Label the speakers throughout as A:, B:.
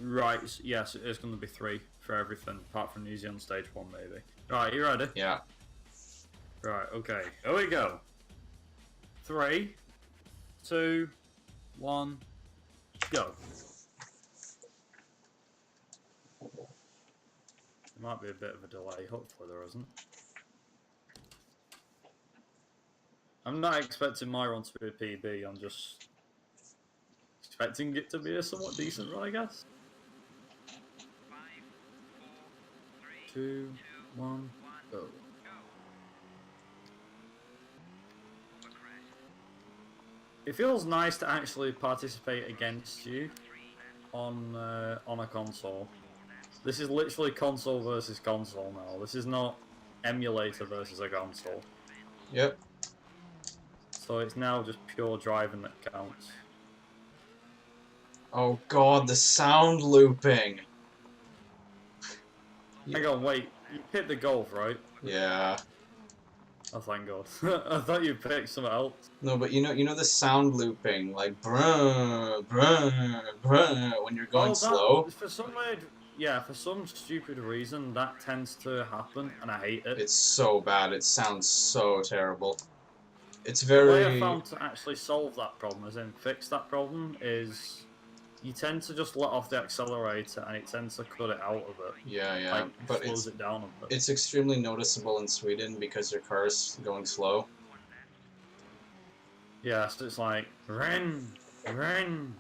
A: Right, yes, it's going to be 3 for everything, apart from New Zealand stage 1, maybe. Right, you ready?
B: Yeah.
A: Right, okay, here we go. 3, 2, 1, go. There might be a bit of a delay, hopefully there isn't. I'm not expecting my run to be a PB, I'm just expecting it to be a somewhat decent run, I guess. 2, 1, go. It feels nice to actually participate against you on a console. This is literally console versus console now. This is not emulator versus a console.
B: Yep.
A: So it's now just pure driving that counts.
B: Oh god, the sound looping.
A: Hang on, wait. You picked the golf, right?
B: Yeah.
A: Oh, thank God. I thought you picked something else.
B: No, but you know the sound looping, like bruh, bruh, bruh, when you're going slow.
A: For some weird, yeah, for some stupid reason that tends to happen, and I hate it.
B: It's so bad. It sounds so terrible. It's
A: The
B: very.
A: way I found to actually solve that problem, as in fix that problem, is you tend to just let off the accelerator, and it tends to cut it out of it.
B: Yeah, yeah,
A: Like,
B: but
A: slows it down a bit.
B: it's extremely noticeable in Sweden because your car's going slow.
A: Yeah, so it's like ren, ren,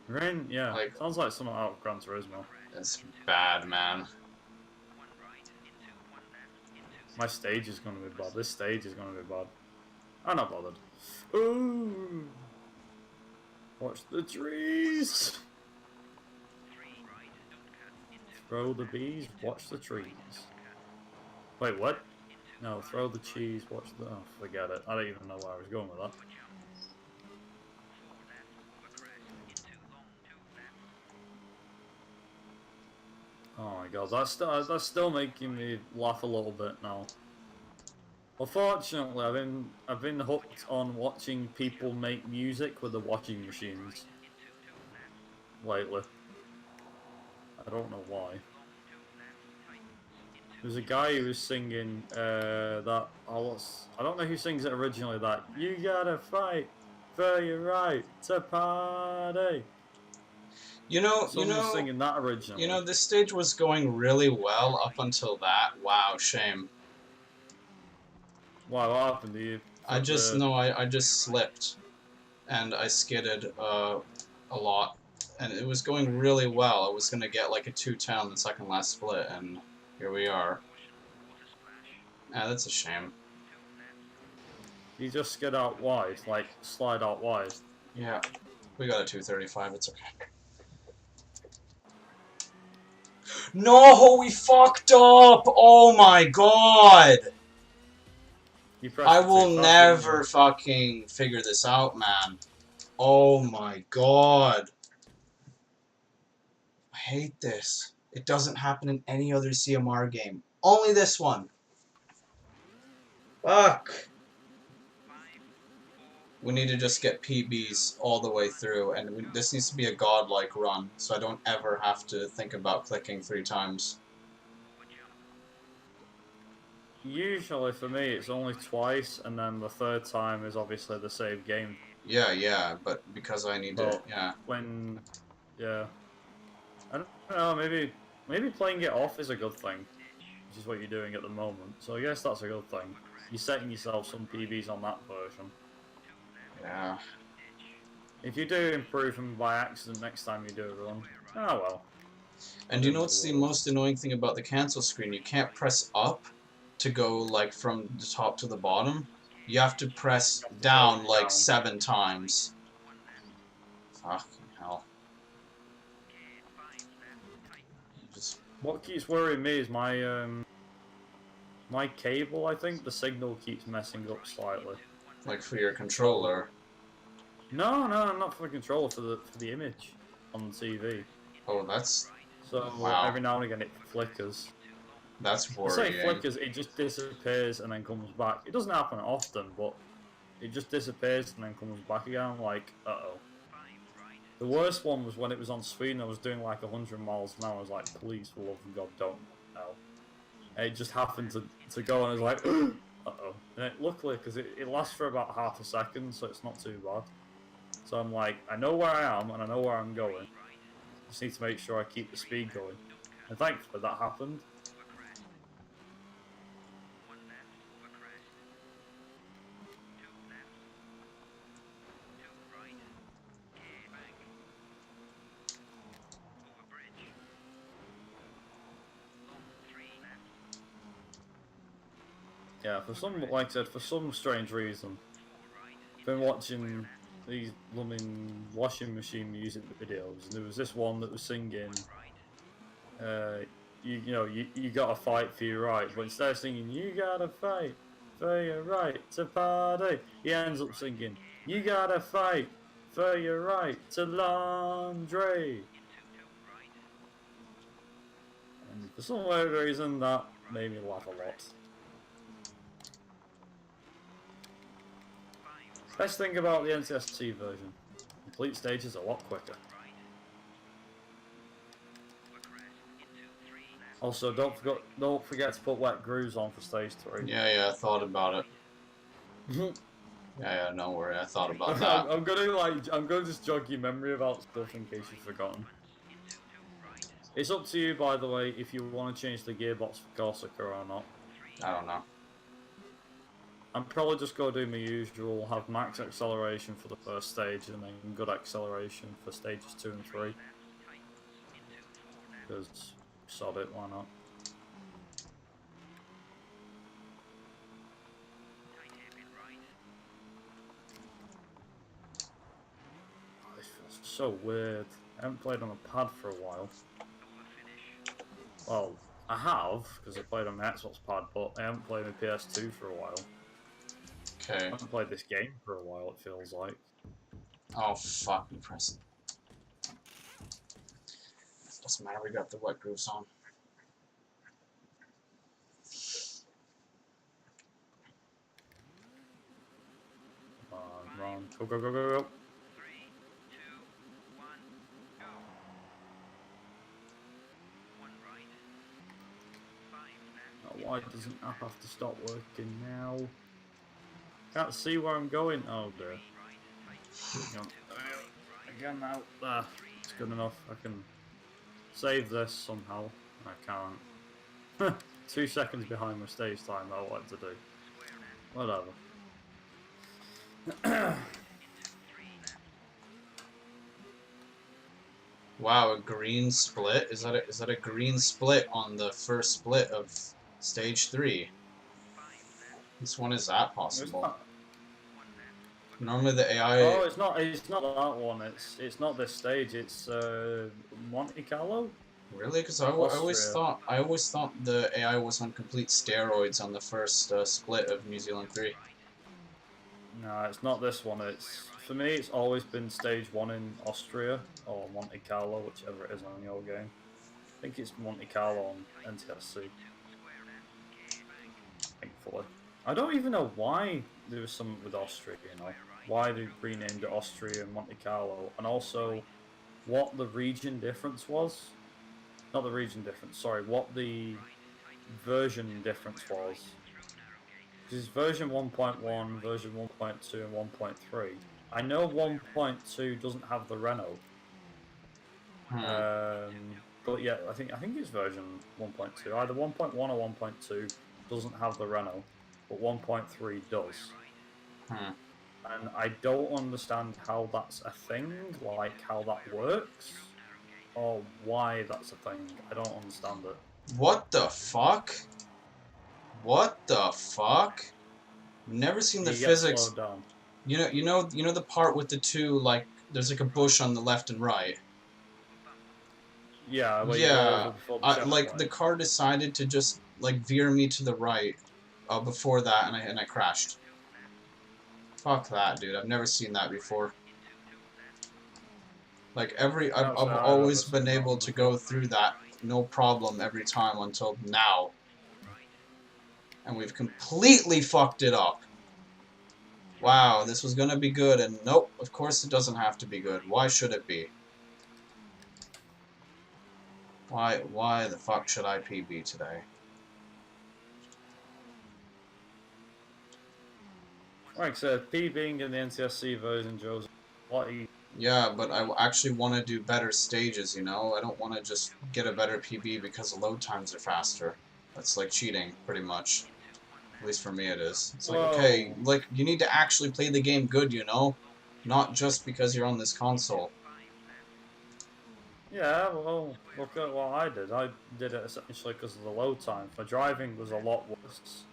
A: ren. Yeah,
B: Like,
A: sounds like something out of Gran Turismo.
B: it's bad, man.
A: My stage is gonna be bad. This stage is gonna be bad. I'm not bothered. Ooh! Watch the trees! Throw the bees, watch the trees. Wait, what? No, throw the cheese, watch the... Oh, forget it. I don't even know where I was going with that. Oh my god, that's still making me laugh a little bit now. Unfortunately, I've been hooked on watching people make music with the washing machines lately. I don't know why. There's a guy who was singing that I don't know who sings it originally. That you gotta fight for your right to party. Someone singing that originally.
B: You know, this stage was going really well up until that. Wow, shame.
A: Why? What happened to you?
B: I just slipped, and I skidded a lot, and it was going really well. I was gonna get like a 210 on the second last split, and here we are. Ah, that's a shame.
A: You just skid out wide, like slide out wide.
B: Yeah, we got a 235. It's okay. No, we fucked up! Oh my god! I will never fucking figure this out, man. Oh my god. I hate this. It doesn't happen in any other CMR game. Only this one. Fuck. We need to just get PBs all the way through, and this needs to be a godlike run, so I don't ever have to think about clicking 3 times.
A: Usually for me it's only twice, and then the third time is obviously the save game.
B: Yeah, yeah, but because I need to, yeah.
A: Yeah. I don't know, maybe playing it off is a good thing, which is what you're doing at the moment, so I guess that's a good thing. You're setting yourself some PBs on that version.
B: Yeah.
A: If you do improve them by accident next time you do a run, oh well.
B: And you know what's the most annoying thing about the cancel screen? You can't press up to go like from the top to the bottom. You have to press down like 7 times. Fucking hell.
A: What keeps worrying me is my my cable, I think, the signal keeps messing up slightly.
B: Like for your controller?
A: No, not for the controller, for the image on the TV.
B: Oh, that's...
A: So
B: wow.
A: Every now and again it flickers.
B: That's worrying.
A: I say flickers, it just disappears and then comes back. It doesn't happen often, but it just disappears and then comes back again, like, uh-oh. The worst one was when it was on screen. I was doing like 100 miles an hour. I was like, please, for love of God, don't. No. And it just happened to go, and I was like, uh-oh. And luckily, because it lasts for about half a second, so it's not too bad. So I'm like, I know where I am, and I know where I'm going. Just need to make sure I keep the speed going. And thankfully, that happened. Yeah, like I said, for some strange reason, I've been watching these blooming washing machine music videos, and there was this one that was singing, you gotta fight for your right, but instead of singing, you gotta fight for your right to party, he ends up singing, you gotta fight for your right to laundry. And for some weird reason, that made me laugh a lot. Best thing about the NTSC version, complete stages a lot quicker. Also, don't forget to put wet grooves on for stage 3.
B: Yeah, I thought about it. yeah, no worry, I thought about that.
A: I'm gonna just jog your memory about stuff in case you've forgotten. It's up to you, by the way, if you want to change the gearbox for Corsica or not.
B: I don't know.
A: I'm probably just going to do my usual, have max acceleration for the first stage and then good acceleration for stages 2 and 3. Because, sod it, why not? Oh, this feels so weird. I haven't played on a pad for a while. Well, I have, because I played on my Xbox pad, but I haven't played on PS2 for a while.
B: Okay.
A: I haven't played this game for a while, it feels like.
B: Oh, fuck, you press it. Doesn't matter, we got the wet grooves on.
A: Come on, go, go, go, go, go.
C: 3, 2, 1, go. 1 right. 5 left.
A: Oh, why doesn't app have to stop working now? Can't see where I'm going. Oh dear. Again now. Ah, it's good enough. I can save this somehow. I can't. 2 seconds behind my stage time. I what to do. Whatever.
B: Wow, a green split? Is that a green split on the first split of stage 3? This one is that possible? Normally the AI.
A: Oh, it's not that one. It's not this stage. It's Monte Carlo.
B: Really? Because I always thought the AI was on complete steroids on the first split of New Zealand 3.
A: No, it's not this one. It's for me. It's always been stage 1 in Austria or Monte Carlo, whichever it is on your game. I think it's Monte Carlo on NTSC. Thankfully, I don't even know why there was something with Austria. You know, why they renamed it Austria and Monte Carlo, and also what the region difference was. Not the region difference. Sorry, what the version difference was. Because version 1.1, version 1.2, and 1.3. I know 1.2 doesn't have the Renault. But yeah, I think it's version 1.2. Either 1.1 or 1.2 doesn't have the Renault, but 1.3 does. And I don't understand how that's a thing, like how that works, or why that's a thing. I don't understand it.
B: What the fuck? What the fuck? Never seen the physics. You know the part with the two, like there's like a bush on the left and right.
A: Yeah.
B: Like the car decided to just like veer me to the right, before that, and I crashed. Fuck that, dude! I've never seen that before. Like I've always been able to go through that no problem every time until now. And we've completely fucked it up. Wow, this was gonna be good, and nope, of course it doesn't have to be good. Why should it be? Why the fuck should I PB today?
A: Like I said, PBing in the NTSC version, Joe's a lot easier.
B: Yeah, but I actually want to do better stages, you know? I don't want to just get a better PB because the load times are faster. That's like cheating, pretty much. At least for me it is. It's like, okay,
A: Whoa.
B: like, you need to actually play the game good, you know? Not just because you're on this console.
A: Yeah, well, look at what I did. I did it essentially because of the load time. My driving was a lot worse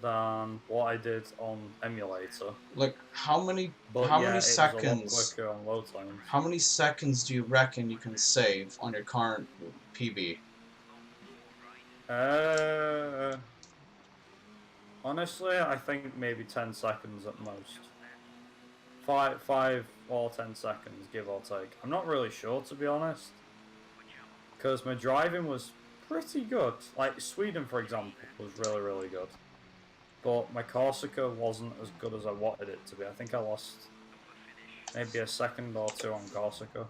A: than what I did on emulator.
B: Like, how many
A: But yeah, it was a lot
B: seconds...
A: quicker on load times.
B: How many seconds do you reckon you can save on your current PB?
A: Honestly, I think maybe 10 seconds at most. 5 or 10 seconds, give or take. I'm not really sure, to be honest, because my driving was pretty good. Like Sweden, for example, was really, really good, but my Corsica wasn't as good as I wanted it to be. I think I lost maybe a second or two on Corsica.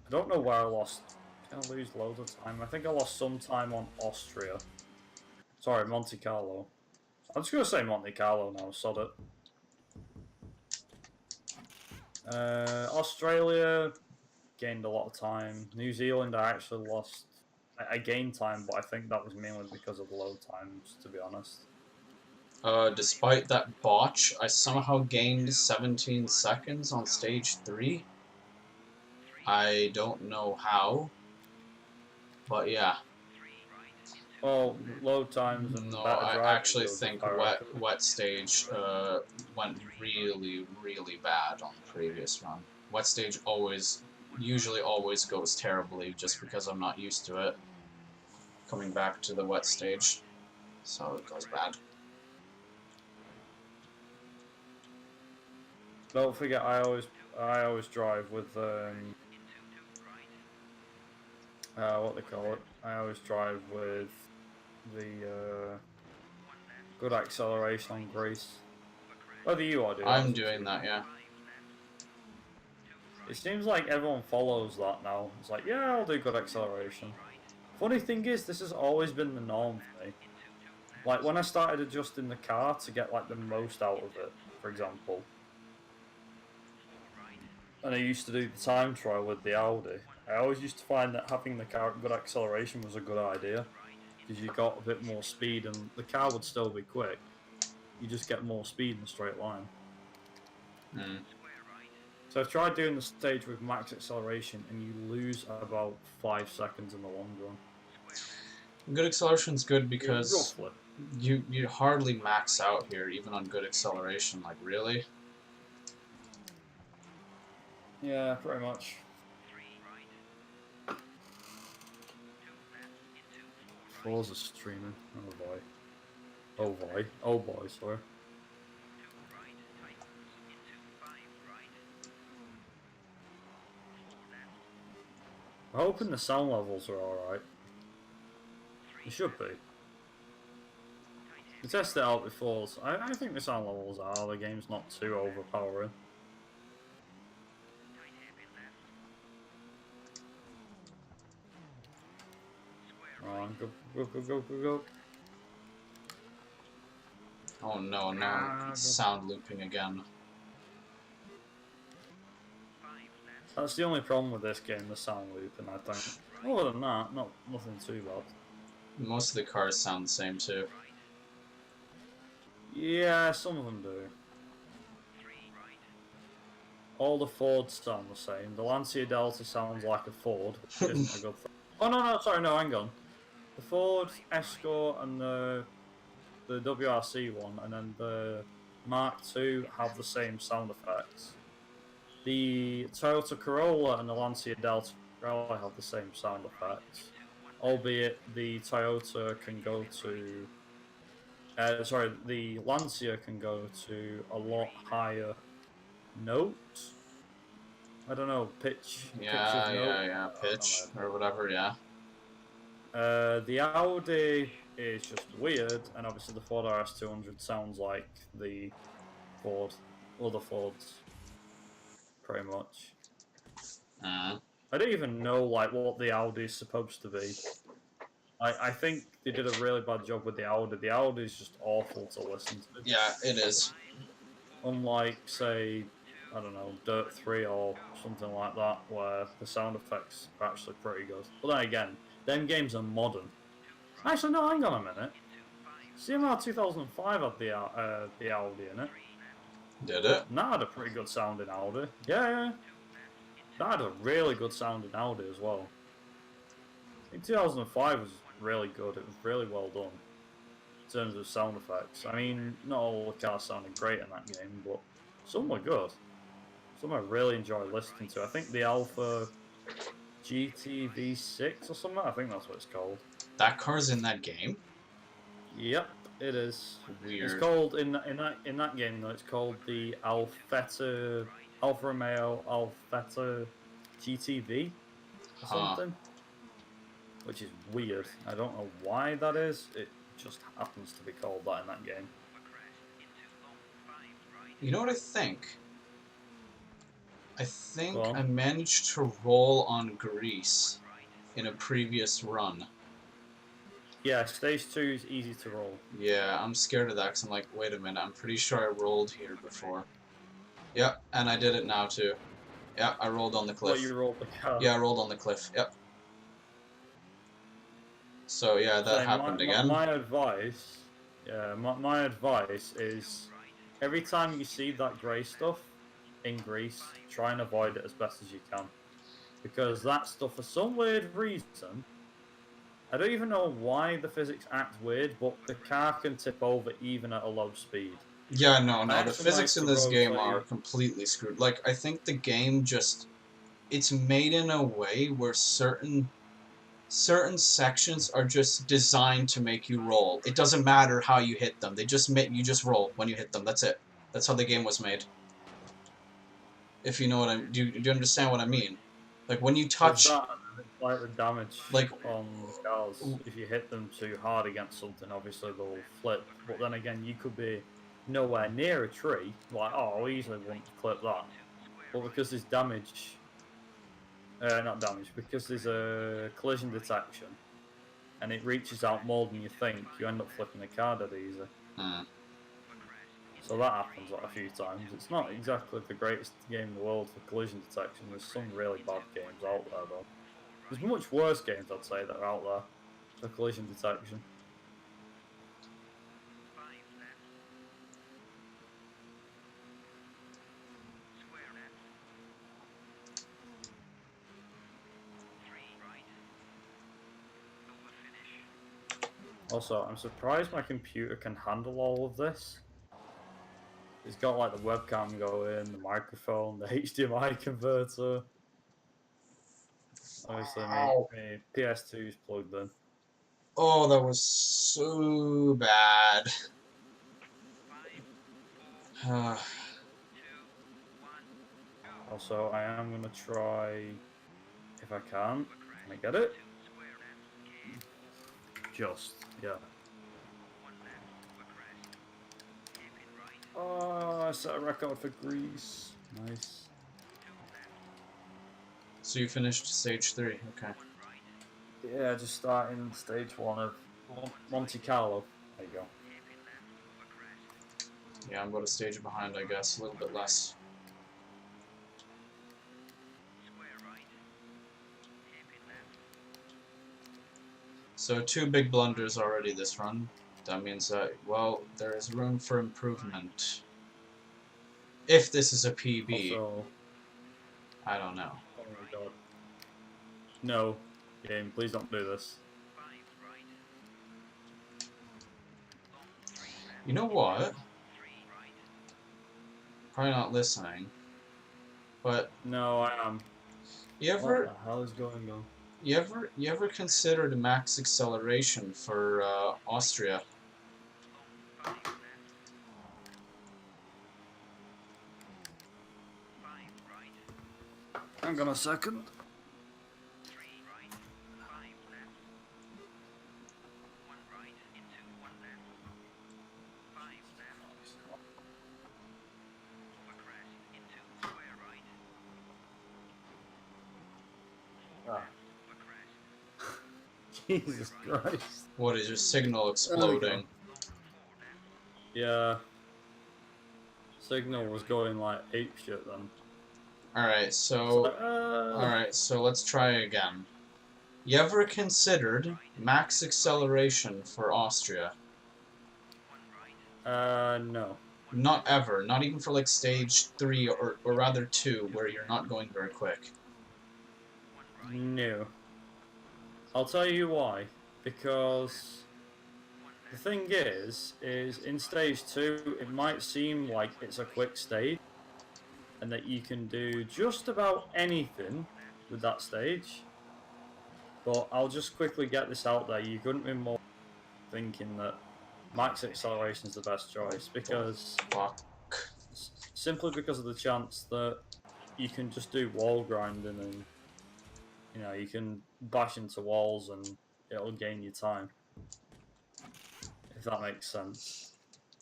A: I don't know where I lost. Did I lose loads of time? I think I lost some time on Austria. Sorry, Monte Carlo. I'm just gonna say Monte Carlo now, sod it. Australia gained a lot of time. New Zealand, I actually lost. I gained time, but I think that was mainly because of the load times, to be honest.
B: Despite that botch, I somehow gained 17 seconds on stage 3. I don't know how, but yeah.
A: Well, load times and
B: No,
A: better
B: I
A: driving
B: actually
A: skills,
B: think
A: I reckon.
B: wet stage went really, really bad on the previous run. Wet stage usually always goes terribly just because I'm not used to it. Coming back to the wet stage, so it goes bad.
A: Don't forget, I always drive with what they call it. I always drive with the good acceleration on grease. Whether you are doing,
B: I'm doing that, yeah.
A: It seems like everyone follows that now. It's like, yeah, I'll do good acceleration. Funny thing is, this has always been the norm for me. Like, when I started adjusting the car to get, like, the most out of it, for example, and I used to do the time trial with the Audi, I always used to find that having the car at good acceleration was a good idea, because you got a bit more speed, and the car would still be quick. You just get more speed in a straight line. So I've tried doing the stage with max acceleration, and you lose about 5 seconds in the long run.
B: Good acceleration's good because
A: Roughly.
B: you hardly max out here, even on good acceleration. Like, really?
A: Yeah, pretty much. Forza streaming. Oh boy. Oh boy. Oh boy, sorry. I'm hoping the sound levels are alright. They should be. We tested it out before, so I think the sound levels are. The game's not too overpowering. On, go.
B: Oh no, now it's sound looping again.
A: That's the only problem with this game, the sound looping, I think. Other than that, nothing too bad.
B: Most of the cars sound the same too.
A: Yeah, some of them do. All the Fords sound the same. The Lancia Delta sounds like a Ford, which isn't a good thing. Oh no, sorry, no, hang on. The Ford Escort and the WRC one, and then the Mark II have the same sound effects. The Toyota Corolla and the Lancia Delta have the same sound effects, albeit the Toyota can go to. The Lancia can go to a lot higher note. I don't know, pitch.
B: Yeah, pitch or whatever, yeah.
A: The Audi is just weird, and obviously the Ford RS200 sounds like the other Fords, pretty much. I don't even know like what the Audi is supposed to be. I think they did a really bad job with the Audi. The Audi is just awful to listen to.
B: Yeah, it is.
A: Unlike, say, I don't know, Dirt 3 or something like that, where the sound effects are actually pretty good. But then again, them games are modern. Actually, no, hang on a minute. CMR 2005 had the Audi in it.
B: Did it?
A: And that had a pretty good sounding Audi. Yeah. That had a really good sounding Audi as well. I think 2005 was really good. It was really well done in terms of sound effects. I mean, not all the cars sounded great in that game, but some were good. Some I really enjoyed listening to. I think the Alpha GTV6 or something. I think that's what it's called.
B: That car's in that game?
A: Yep, it is.
B: Weird.
A: It's called in that game though. It's called the Alfa Romeo Alfetta GTV or something, which is weird. I don't know why that is. It just happens to be called that in that game.
B: You know what I think? I think
A: Well,
B: I managed to roll on grease in a previous run.
A: yeah, stage 2 is easy to roll.
B: Yeah, I'm scared of that because I'm like, wait a minute, I'm pretty sure I rolled here before. Yep, and I did it now too. Yep, I rolled on the cliff.
A: What, you rolled the car?
B: Yeah, I rolled on the cliff. Yep. So yeah, that happened again.
A: My advice, my advice is every time you see that grey stuff in Greece, try and avoid it as best as you can, because that stuff, for some weird reason, I don't even know why the physics act weird, but the car can tip over even at a low speed.
B: Yeah, no, the
A: actually
B: physics
A: like
B: in
A: to
B: this game
A: rotate-
B: are completely screwed. Like, I think the game just, it's made in a way where certain sections are just designed to make you roll. It doesn't matter how you hit them. They just make you just roll when you hit them. That's it. That's how the game was made. If you know what do you understand what I mean? Like when you touch,
A: That, like the damage
B: like
A: on the cars, if you hit them too hard against something, obviously they'll flip. But then again, you could be nowhere near a tree, like, oh, I easily wouldn't clip that. But because there's damage, not damage, because there's a collision detection, and it reaches out more than you think, you end up flipping the car dead easy. So that happens like a few times. It's not exactly the greatest game in the world for collision detection. There's some really bad games out there though. There's much worse games, I'd say, that are out there for collision detection. Also, I'm surprised my computer can handle all of this. It's got like the webcam going, the microphone, the HDMI converter. Obviously, my PS2 is plugged in.
B: oh, that was so bad.
A: Also, I am going to try, if I can I get it? Just, yeah. Oh, I set a record for Greece. Nice.
B: So you finished stage 3, okay.
A: Yeah, just starting stage 1 of Monte Carlo. There you go.
B: Yeah, I'm about a stage behind, I guess, a little bit less. So 2 big blunders already this run. That means that, well, there is room for improvement. If this is a PB.
A: Also,
B: I don't know.
A: oh my god. No, game, please don't do this.
B: You know what? Probably not listening. But
A: No, I am.
B: you
A: What
B: ever
A: the hell is going on?
B: you ever considered max acceleration for Austria?
A: Hang on a second. Ah. Jesus Christ.
B: What is your signal exploding?
A: Yeah. Signal was going like apeshit then.
B: Alright, so let's try again. You ever considered max acceleration for Austria?
A: No.
B: Not ever. Not even for like stage 3 or rather 2 where you're not going very quick.
A: No. I'll tell you why. Because the thing is in stage 2 it might seem like it's a quick stage and that you can do just about anything with that stage. But I'll just quickly get this out there. You couldn't be more thinking that max acceleration is the best choice because simply because of the chance that you can just do wall grinding and you can bash into walls and it'll gain you time, if that makes sense.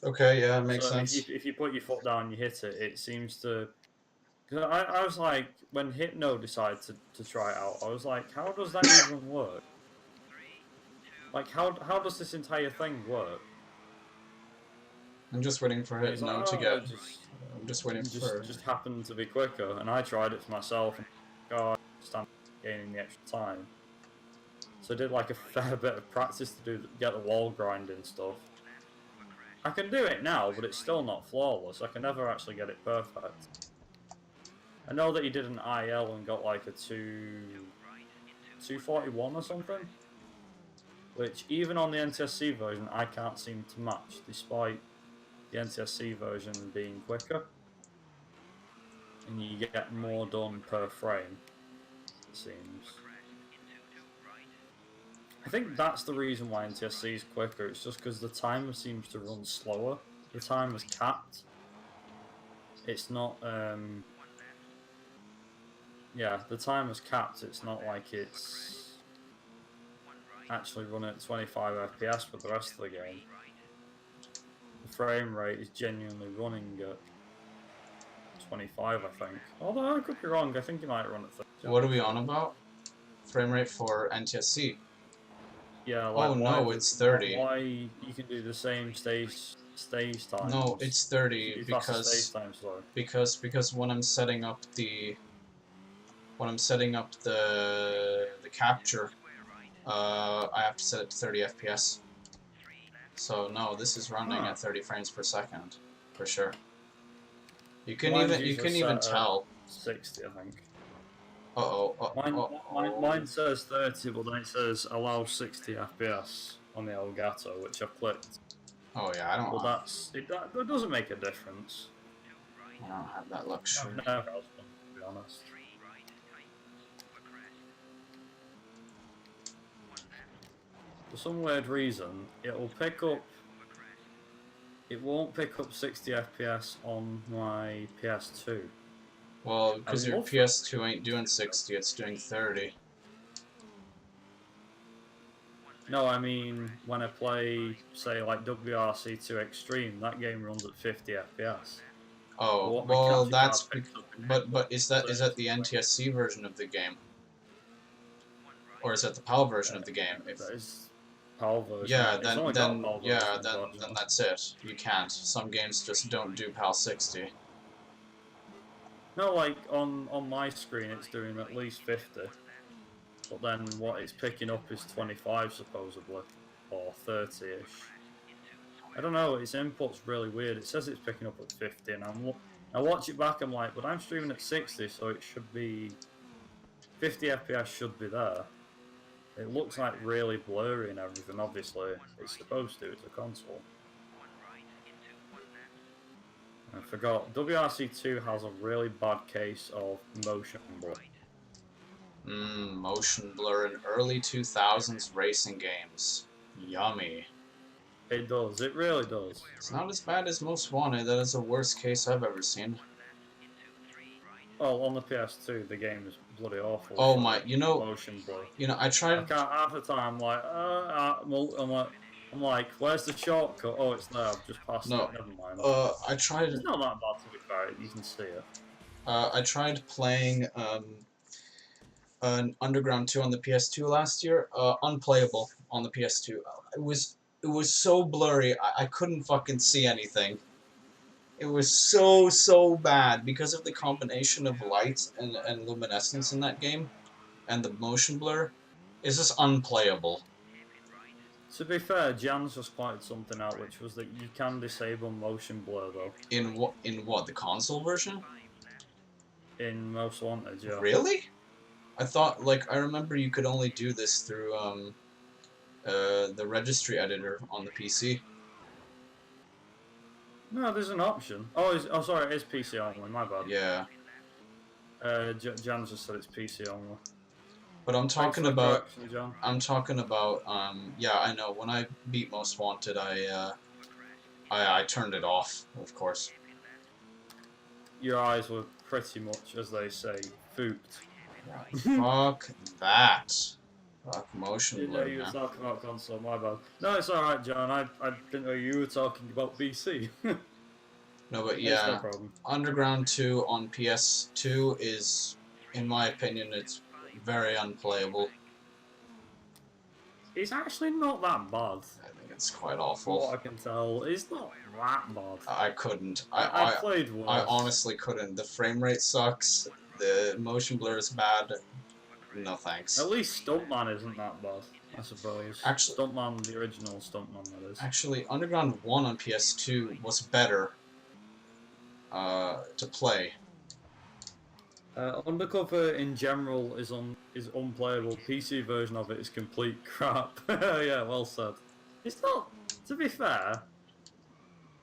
B: Okay, yeah, it makes
A: So
B: sense.
A: if you put your foot down and you hit it, it seems to. Cause I was like, when Hypno decided to try it out, I was like, how does that even work? Like, how does this entire thing work?
B: I'm just waiting for
A: And he's
B: Hypno
A: like,
B: to
A: oh,
B: get.
A: it
B: I'm just waiting for.
A: just happened to be quicker, and I tried it for myself, and God, I'm gaining the extra time. So I did like a fair bit of practice to get the wall grinding stuff. I can do it now, but it's still not flawless. I can never actually get it perfect. I know that he did an IL and got like a 241 or something, which even on the NTSC version I can't seem to match, despite the NTSC version being quicker, and you get more done per frame, it seems. I think that's the reason why NTSC is quicker. It's just because the timer seems to run slower. The timer's capped. It's not. Yeah, the timer's capped. It's not like it's actually running at 25 FPS for the rest of the game. The frame rate is genuinely running at 25, I think. Although I could be wrong. I think it might run at 30.
B: What are we on about? Frame rate for NTSC.
A: Yeah. Like,
B: oh no, it's 30.
A: Why you can do the same stage times?
B: No, it's 30 because when I'm setting up the capture, I have to set it to 30 FPS. So no, this is running at 30 frames per second for sure. You can even tell.
A: 60, I think. Mine says 30, but then it says allow 60 FPS on the Elgato, which I've clicked.
B: Oh yeah, I don't.
A: Well, that doesn't make a difference.
B: I don't have that luxury.
A: I've never had one, to be honest. For some weird reason, it won't pick up 60 FPS on my PS2.
B: Well, because your PS2 ain't doing 60, it's doing 30.
A: No, I mean, when I play, say, like WRC2 Extreme, that game runs at 50 FPS.
B: Oh, well, that's... But is that the NTSC version of the game? Or is that the PAL version of the game?
A: That is PAL version.
B: Yeah, then that's it. You can't. Some games just don't do PAL 60.
A: No, like, on my screen it's doing at least 50. But then what it's picking up is 25, supposedly. Or 30-ish. I don't know, its input's really weird. It says it's picking up at 50, and I watch it back, I'm like, but I'm streaming at 60, so it should be... 50 FPS should be there. It looks like really blurry and everything, obviously. It's supposed to, it's a console. I forgot, WRC2 has a really bad case of motion blur.
B: Motion blur in early 2000s racing games. Yummy.
A: It does, it really does.
B: It's not as bad as Most Wanted, that is the worst case I've ever seen.
A: Oh, on the PS2, the game is bloody awful.
B: Oh my,
A: motion blur.
B: I tried...
A: I can't, half the time, I'm like, where's the shortcut? Oh, it's there, I've just passed it, never mind.
B: I tried...
A: It's not that bad, to be fair, you can see it.
B: I tried playing, Underground 2 on the PS2 last year. Unplayable on the PS2. It was so blurry. I couldn't fucking see anything. It was so bad because of the combination of light and luminescence in that game, and the motion blur. It's just unplayable.
A: To be fair, Jan's just pointed something out, which was that you can disable motion blur though.
B: In what, the console version?
A: In Most Wanted, yeah.
B: Really? I thought, like, I remember you could only do this through the registry editor on the PC.
A: No, there's an option. Oh, sorry, it is PC only. My bad.
B: Yeah.
A: Jan just said it's PC only.
B: But I'm talking
A: Thanks for the
B: about.
A: correction, Jan.
B: I'm talking about. Yeah, I know. When I beat Most Wanted, I turned it off, of course.
A: Your eyes were pretty much, as they say, fooped.
B: Fuck that. Fuck motion
A: Didn't know
B: blur,
A: you were
B: man.
A: talking about console. My bad. No, it's all right, John. I didn't know you were talking about PC.
B: No, but
A: It's
B: yeah,
A: no problem.
B: Underground 2 on PS2 is, in my opinion, it's very unplayable.
A: It's actually not that bad.
B: I think it's quite
A: From
B: awful.
A: what I can tell, it's not that bad.
B: I couldn't.
A: I played worse.
B: I honestly couldn't. The frame rate sucks. The motion blur is bad. No thanks.
A: At least Stuntman isn't that bad, I suppose.
B: Actually-
A: Stuntman, the original Stuntman, that is.
B: Actually, Underground 1 on PS2 was better to play.
A: Undercover in general is unplayable. PC version of it is complete crap. Yeah, well said. It's not. To be fair,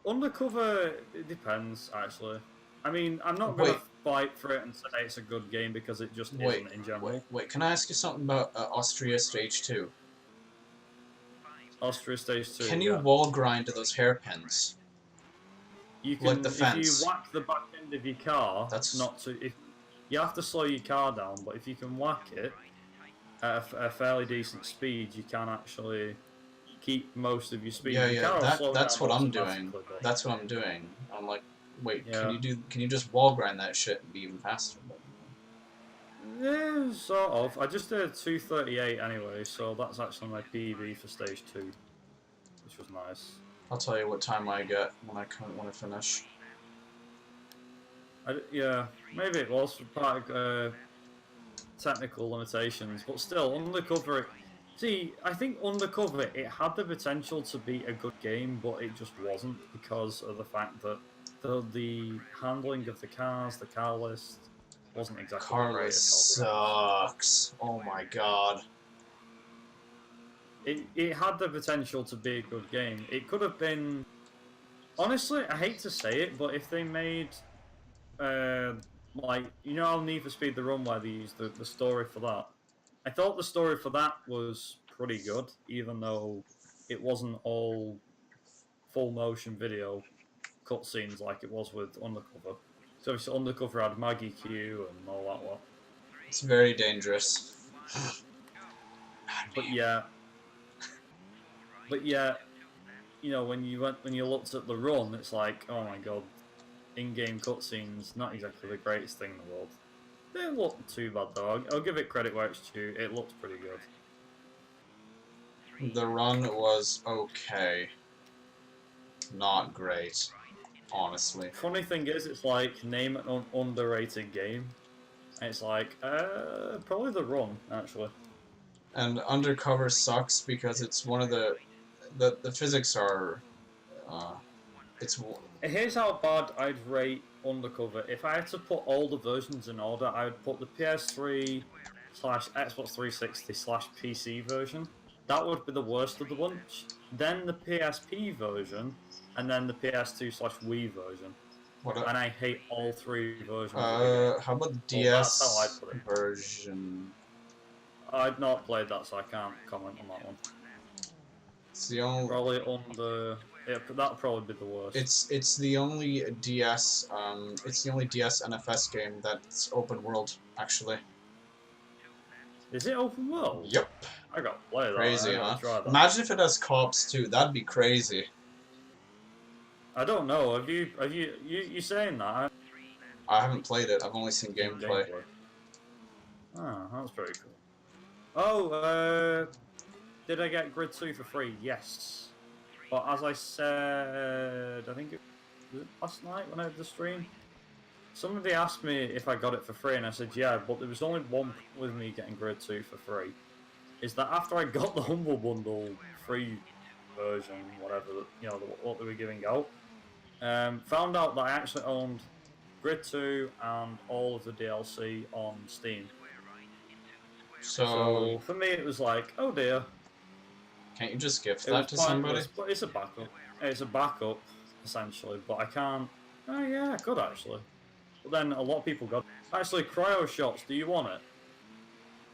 A: Undercover, it depends actually. I mean, I'm not gonna
B: Wait.
A: fight for it and say it's a good game because it just isn't in general.
B: Wait, can I ask you something about Austria Stage 2?
A: Austria Stage 2.
B: Can you
A: yeah.
B: wall grind to those hairpins?
A: You can,
B: like the
A: if
B: fence?
A: you whack the back end of your car,
B: That's-
A: not to. If you have to slow your car down, but if you can whack it at a fairly decent speed, you can actually keep most of your speed.
B: Yeah,
A: Your
B: yeah,
A: car will slow
B: that's
A: down
B: what I'm doing.
A: automatically, but-
B: That's what I'm doing. I'm like, wait,
A: Yeah.
B: can you just wall grind that shit and be even faster?
A: Yeah, sort of. I just did 238 anyway, so that's actually my PB for stage 2, which was nice.
B: I'll tell you what time I get when I finish.
A: Yeah, maybe it was for part of technical limitations, but still, Undercover. See, I think Undercover, it had the potential to be a good game, but it just wasn't because of the fact that the handling of the cars, the car list, wasn't exactly the
B: Carlos
A: greatest. I'll be honest.
B: sucks. Oh my god.
A: It had the potential to be a good game. It could have been. Honestly, I hate to say it, but if they made, like, you know how Need for Speed The Run where they used the story for that? I thought the story for that was pretty good, even though it wasn't all full motion video cutscenes like it was with Undercover. So obviously Undercover had Maggie Q and all that lot.
B: It's very dangerous.
A: But yeah, you know, when you looked at the run, it's like, oh my god, in-game cutscenes, not exactly the greatest thing in the world. They didn't look too bad though. I'll give it credit where it's due. It looked pretty good.
B: The run was okay. Not great, honestly.
A: Funny thing is, it's like name an underrated game, and it's like probably the run actually.
B: And Undercover sucks because it's one of the physics are it's
A: Here's how bad I'd rate Undercover. If I had to put all the versions in order, I would put the PS3/Xbox 360/PC version. That would be the worst of the bunch. Then the PSP version, and then the PS2/Wii version.
B: what
A: And I hate all three versions.
B: how about the
A: Well, that's how
B: DS
A: I'd put it.
B: version?
A: I've not played that, so I can't comment on that one.
B: It's the only
A: Probably on the. Yeah, that'll probably be the worst.
B: it's the only DS NFS game that's open world actually.
A: Is it open world?
B: Yep.
A: I gotta play that.
B: Crazy,
A: I gotta
B: huh?
A: try that.
B: Imagine if it has co-ops too. That'd be crazy.
A: I don't know. Have you you saying that?
B: I haven't played it. I've only seen gameplay.
A: Oh, that's very cool. Oh, did I get Grid 2 for free? Yes. But as I said, I think was it last night when I had the stream? Somebody asked me if I got it for free, and I said yeah, but there was only one problem with me getting Grid 2 for free. Is that after I got the Humble Bundle free version, whatever, you know, what they were giving out, found out that I actually owned Grid 2 and all of the DLC on Steam. So for me, it was like, oh dear.
B: Can't you just gift
A: It
B: that
A: was
B: to somebody?
A: pointless, but it's a backup. It's a backup, essentially, but I can't... Oh yeah, I could actually. But then a lot of people got... Actually, Cryo Shots, do you want it?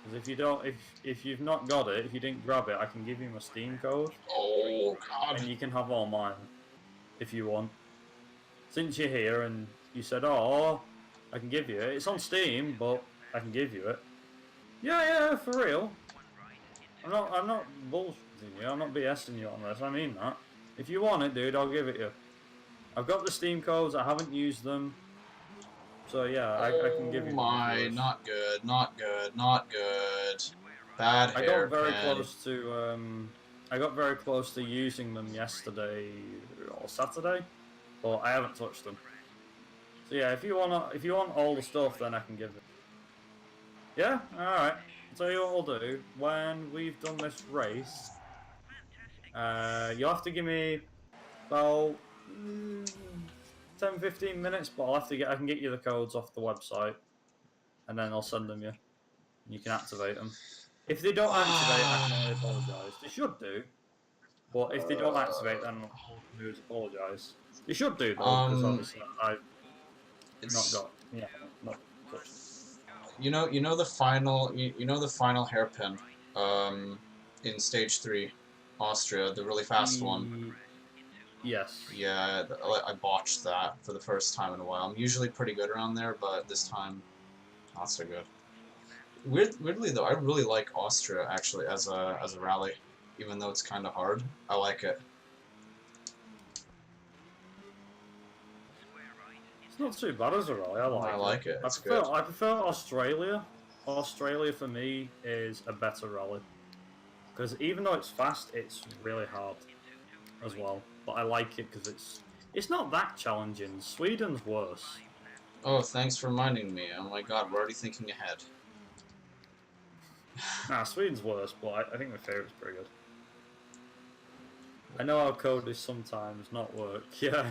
A: Because if you don't... If you've not got it, if you didn't grab it, I can give you my Steam code.
B: Oh, God.
A: And you can have all mine, if you want. Since you're here and you said, oh, I can give you it. It's on Steam, but I can give you it. Yeah, for real. I'm not bullshitting you. I'm not BSing you on this. I mean that. If you want it, dude, I'll give it you. I've got the Steam codes. I haven't used them. So yeah, I can give you.
B: Oh my, not good, not good, not good. Bad hairpin.
A: I got very close to I got very close to using them yesterday or Saturday, but I haven't touched them. So yeah, if you want all the stuff, then I can give it. Yeah, all right. I'll tell you what I'll do. When we've done this race, you'll have to give me about 10-15 minutes, but I can get you the codes off the website, and then I'll send them you. You can activate them. If they don't activate, I can only apologise. They should do, but if they don't activate, then all I can do is apologise. They should do though, because obviously I've not got not touched.
B: You know the final the final hairpin in stage 3, Austria, the really fast one.
A: Yes.
B: Yeah, I botched that for the first time in a while. I'm usually pretty good around there, but this time not so good. Weirdly though, I really like Austria actually as a rally, even though it's kind of hard. I like it.
A: It's not too bad as a rally. I like
B: it. It's
A: good.
B: good.
A: I prefer Australia. Australia for me is a better rally because even though it's fast, it's really hard as well. But I like it because it's not that challenging. Sweden's worse.
B: Oh, thanks for reminding me. Oh my God, we're already thinking ahead.
A: Nah, Sweden's worse, but I think my favourite's pretty good. I know how code is sometimes not work. Yeah.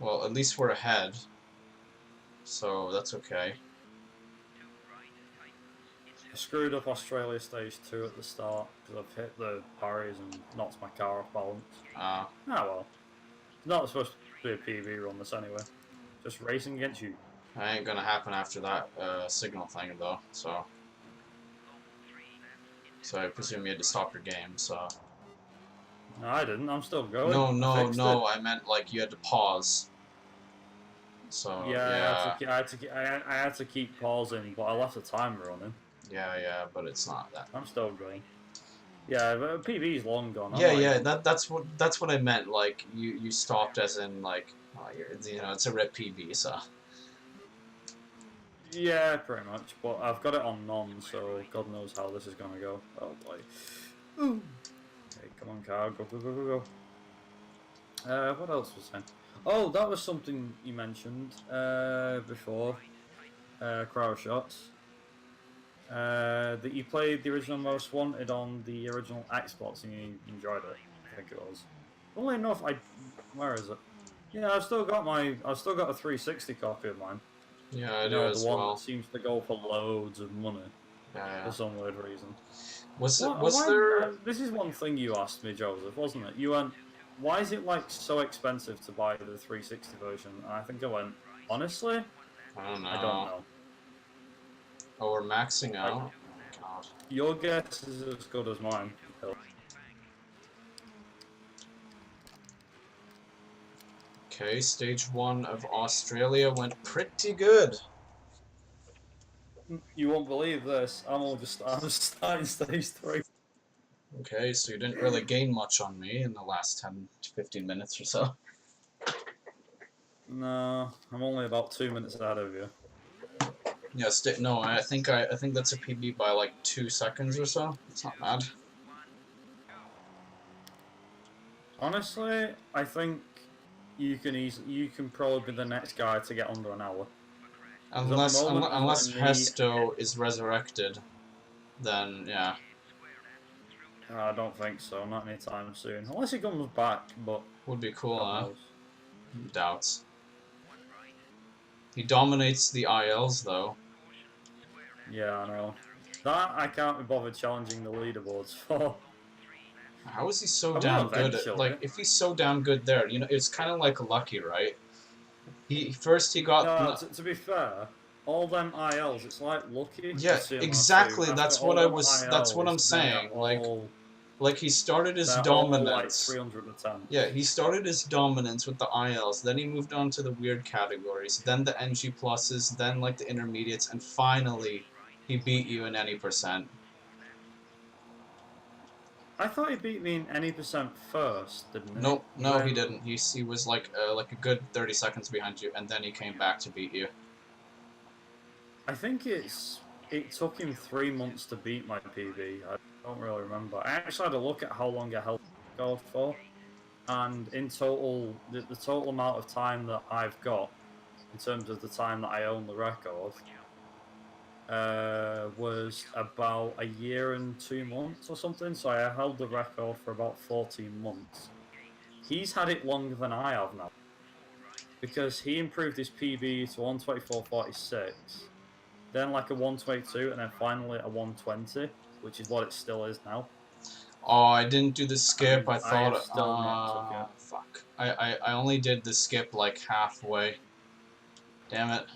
B: Well, at least we're ahead, so that's okay.
A: I screwed up Australia stage 2 at the start because I've hit the barriers and knocked my car off balance. Ah well. It's not supposed to be a PB run this anyway. Just racing against you.
B: That ain't gonna happen after that signal thing though, so I presume you had to stop your game, so...
A: No, I didn't, I'm still going.
B: No, I meant like you had to pause. So,
A: yeah. I had to keep pausing, but I left the timer running.
B: Yeah, but it's not that.
A: I'm still going. Yeah, but PB's long gone.
B: That's what I meant. Like you stopped, as in like, it's a rip PB, so.
A: Yeah, pretty much. But I've got it on none, so God knows how this is gonna go. Oh boy. Ooh. Okay, come on, car, go. What else was there? Oh, that was something you mentioned before. Crowd Shots. That you played the original Most Wanted on the original Xbox and you enjoyed it. I think it was. Funnily enough, where is it? Yeah, I've still got a 360 copy of mine.
B: Yeah, I do as well.
A: The one that seems to go for loads of money.
B: Yeah.
A: For some weird reason.
B: Was there?
A: This is one thing you asked me, Joseph, wasn't it? You went, why is it like so expensive to buy the 360 version? And I think I went, honestly,
B: I don't
A: know.
B: Oh, we're maxing out? God.
A: Your guess is as good as mine.
B: Okay, stage 1 of Australia went pretty good.
A: You won't believe this. I'm starting stage 3.
B: Okay, so you didn't really gain much on me in the last 10 to 15 minutes or so.
A: No, I'm only about 2 minutes ahead of you.
B: Yeah, no, I think that's a PB by like 2 seconds or so. It's not bad.
A: Honestly, I think you can probably be the next guy to get under an hour. 'Cause at the moment, there's
B: Unless
A: only me.
B: Hesto is resurrected, then yeah.
A: I don't think so. Not anytime soon. Unless he comes back, but
B: Would be cool,
A: God
B: huh?
A: knows.
B: Doubts. He dominates the ILs though.
A: Yeah, I know. That I can't be bothered challenging the leaderboards for.
B: How is he so
A: I will
B: damn good at,
A: eventually.
B: like, if he's so damn good there, you know, it's kind of like Lucky, right? He got
A: No, to be fair, all them ILs, it's like lucky
B: yeah,
A: with CMR2.
B: exactly.
A: After
B: That's
A: all
B: what
A: them
B: that's what I'm
A: ILs,
B: saying. Like he started his
A: they're all like
B: dominance.
A: 300 attempts.
B: Yeah, he started his dominance with the ILs, then he moved on to the weird categories, then the NG pluses, then like the intermediates, and finally he beat you in any percent.
A: I thought he beat me in any percent first, didn't he?
B: Nope, no, he didn't. He was like a good 30 seconds behind you, and then he came back to beat you.
A: I think it took him 3 months to beat my PB. I don't really remember. I actually had a look at how long I held the record for, and in total, the total amount of time that I've got, in terms of the time that I own the record, was about a year and 2 months or something. So I held the record for about 14 months. He's had it longer than I have now, because he improved his PB to 124.46. Then like a 122, and then finally a 120, which is what it still is now.
B: Oh, I didn't do the skip.
A: And
B: I thought.
A: have still not took it.
B: Fuck. I only did the skip like halfway. Damn it.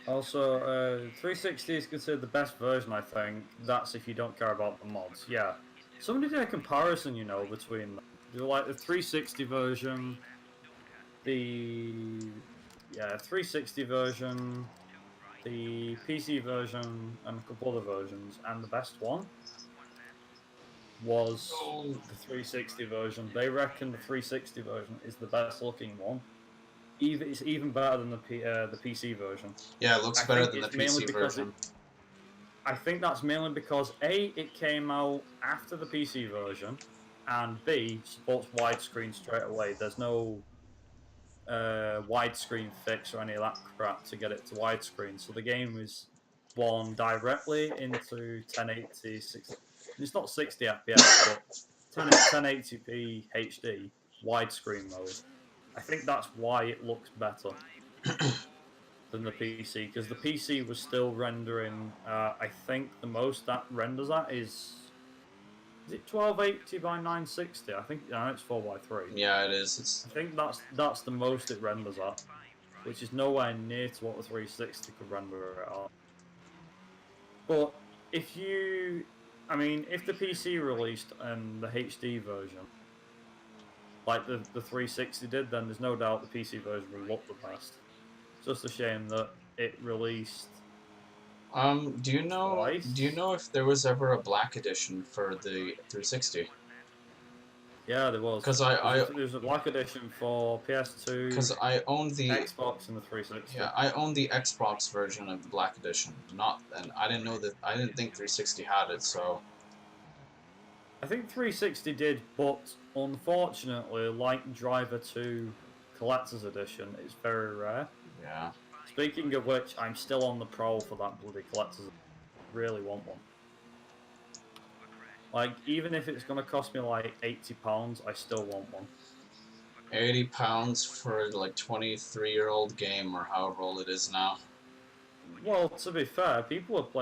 A: Also, 360 is considered the best version, I think. That's if you don't care about the mods. Yeah. Somebody did a comparison, you know, between them. Like the 360 version, the 360 version, the PC version, and a couple other versions, and the best one was the 360 version. They reckon the 360 version is the best looking one. It's even better than the PC version.
B: Yeah, it looks better than the PC version.
A: I think that's mainly because A, it came out after the PC version, and B, supports widescreen straight away. There's no widescreen fix or any of that crap to get it to widescreen. So the game is born directly into 1080, 60. It's not 60 FPS, but 1080p HD widescreen mode. I think that's why it looks better than the PC, because the PC was still rendering. I think the most that renders at is it 1280 by 960? I think it's 4x3.
B: Yeah, it is.
A: I think that's the most it renders at, which is nowhere near to what the 360 could render it at. But if the PC released the HD version, like the 360 did, then there's no doubt the PC version will look the best. It's just a shame that it released.
B: Do you know if there was ever a black edition for the 360?
A: Yeah, there was.
B: Because
A: there's a black edition for PS2.
B: Because I own the
A: Xbox and the 360.
B: Yeah, I own the Xbox version of the black edition. And I didn't think 360 had it, so.
A: I think 360 did, but unfortunately, like Driver 2 Collector's Edition, it's very rare.
B: Yeah.
A: Speaking of which, I'm still on the prowl for that bloody Collector's Edition. Really want one. Like, even if it's going to cost me like £80, I still want one.
B: £80 for like 23-year-old game, or however old it is now.
A: Well, to be fair, people have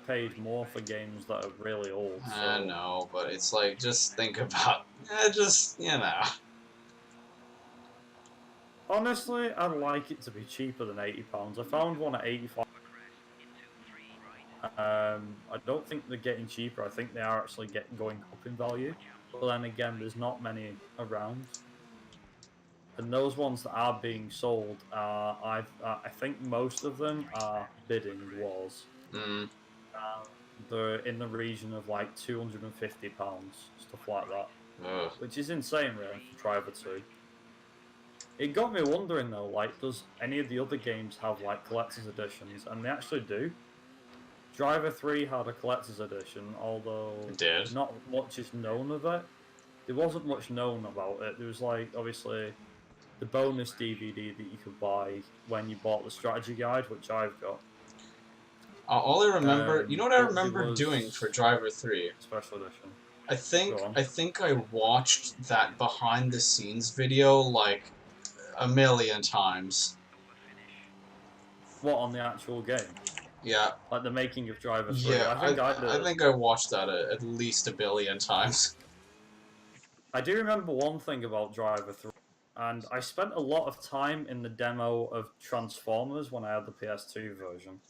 A: paid more for games that are really old. So.
B: I know, but it's like, just think about,
A: Honestly, I'd like it to be cheaper than £80. I found one at £85. I don't think they're getting cheaper. I think they are actually going up in value. But then again, there's not many around. And those ones that are being sold are, I think most of them are bidding wars. They're in the region of like £250, stuff like that.
B: Ugh.
A: Which is insane, really, for Driver 2. It got me wondering though, like, does any of the other games have like collector's editions? And they actually do. Driver 3 had a collector's edition, although
B: It did.
A: not much is known of it. There wasn't much known about it. There was like obviously the bonus DVD that you could buy when you bought the strategy guide, which I've got.
B: All I remember, you know what I
A: But it
B: remember
A: was
B: doing for Driver 3?
A: special edition.
B: I think
A: Go on.
B: I watched that behind the scenes video like a million times.
A: What, on the actual game?
B: Yeah.
A: Like the making of Driver 3?
B: Yeah,
A: I think I did.
B: I think I watched that at least a billion times.
A: I do remember one thing about Driver 3, and I spent a lot of time in the demo of Transformers when I had the PS2 version.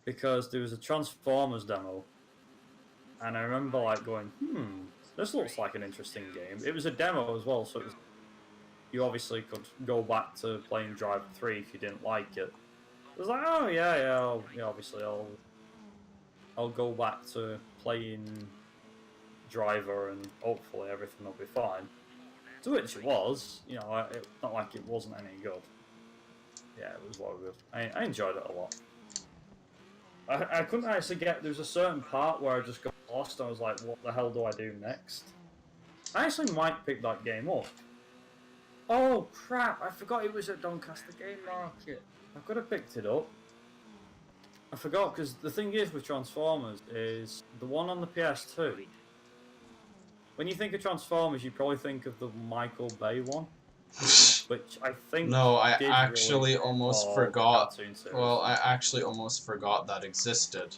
A: Because there was a Transformers demo, and I remember like going, this looks like an interesting game. It was a demo as well, so it was, you obviously could go back to playing Driver 3 if you didn't like it. It was like, oh yeah, obviously I'll go back to playing Driver and hopefully everything will be fine. To which it was, you know, it's not like it wasn't any good. Yeah, it was well good. I enjoyed it a lot. I couldn't actually get, there was a certain part where I just got lost. I was like, what the hell do I do next? I actually might pick that game up. Oh crap, I forgot it was at Doncaster Game Market. I could have picked it up. I forgot, because the thing is with Transformers is the one on the PS2. When you think of Transformers, you probably think of the Michael Bay one, which I think.
B: No, I
A: did
B: actually
A: really
B: almost
A: follow
B: forgot.
A: the cartoon series.
B: Well, I actually almost forgot that existed.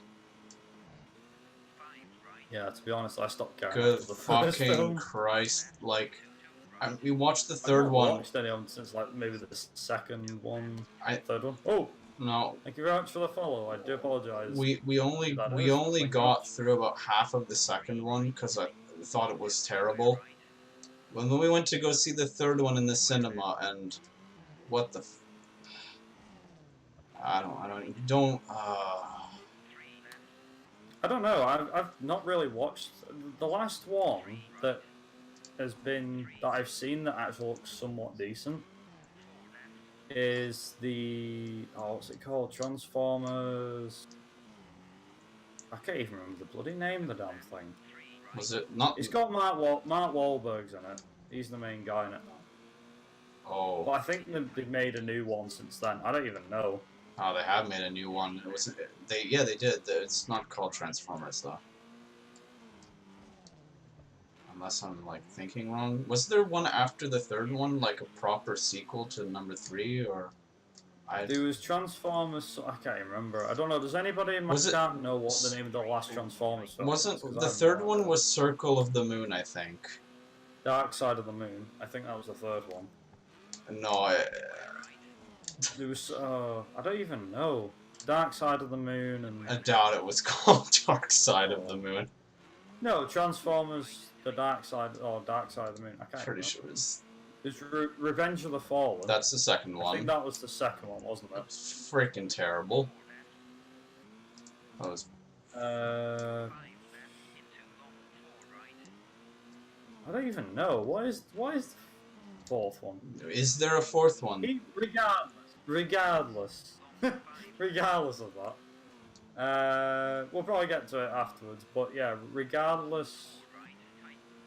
A: Yeah, to be honest, I stopped caring
B: Good
A: after the first
B: fucking
A: film.
B: Christ! Like, we watched the
A: I've
B: third
A: not
B: one.
A: watched any of them since like maybe the second one,
B: I-
A: third one. Oh,
B: No,
A: thank you very much for the follow. I do apologise.
B: we only
A: That
B: we
A: is
B: only
A: something
B: got
A: much.
B: through about half of the second one because I thought it was terrible. When we went to go see the third one in the cinema, and what the I
A: don't know. I've not really watched the last one that has been that I've seen that actually looks somewhat decent. Is the what's it called? Transformers. I can't even remember the bloody name of the damn thing.
B: Was it not?
A: It's got Mark Wahlberg's in it. He's the main guy in it.
B: Oh,
A: But I think they've made a new one since then. I don't even know.
B: oh, they have made a new one. It was yeah, they did. It's not called Transformers though. Unless I'm like thinking wrong. Was there one after the third one, like a proper sequel to number 3, or?
A: There was Transformers. I can't even remember. I don't know. Does anybody in my chat know what the name of the last Transformers film
B: Wasn't
A: is? 'Cause
B: the
A: I have
B: third
A: no
B: one
A: idea.
B: was Circle of the Moon? I think.
A: Dark Side of the Moon. I think that was the third one.
B: No,
A: There was. I don't even know. Dark Side of the Moon and.
B: I doubt it was called Dark Side of the Moon.
A: No, Transformers. The Dark Side. Oh, Dark Side of the Moon. I can't.
B: Pretty
A: remember.
B: sure it's.
A: There's Revenge of the Fallen.
B: That's the second
A: I think
B: one.
A: that was the second one, wasn't it?
B: It's freaking terrible. That was.
A: I don't even know. What is the fourth one?
B: Is there a fourth one?
A: Regardless of that, we'll probably get to it afterwards. But yeah, regardless.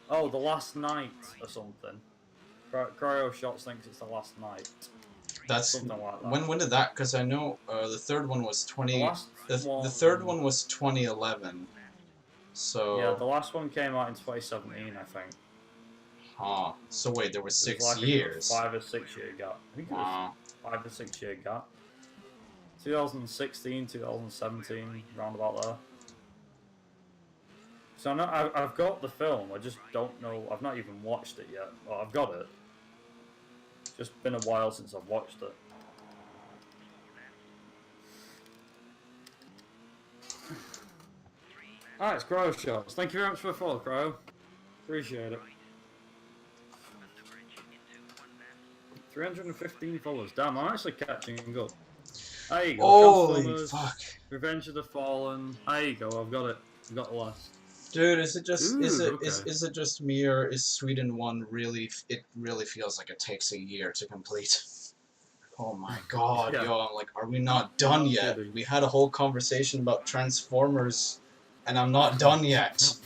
A: Oh, The Last Night or something. Cryo Shots thinks it's The Last Night.
B: That's
A: Something like that.
B: when did that? Because I know the third one was 20. The third one was 2011. So.
A: Yeah, the last one came out in 2017, I think.
B: Huh. So wait, there was
A: It
B: 6
A: was like
B: years.
A: a 5 or 6 year gap. I think it was 5 or 6 year gap. 2016, 2017, round about there. So I know I've got the film. I just don't know. I've not even watched it yet. Well, I've got it. It's just been a while since I've watched it. Alright, it's Crow Shots. Thank you very much for the follow, Crow. Appreciate it. 315 followers. Damn, I'm actually catching up. There you go.
B: Holy
A: Transformers,
B: fuck.
A: Revenge of the Fallen. There you go, I've got it. I've got the last.
B: Dude, is it just
A: Ooh,
B: is it just me, or is Sweden 1 really? It really feels like it takes a year to complete. Oh my god,
A: Yeah.
B: yo! I'm like, are we not done
A: No
B: yet?
A: kidding.
B: We had a whole conversation about Transformers, and I'm not done yet.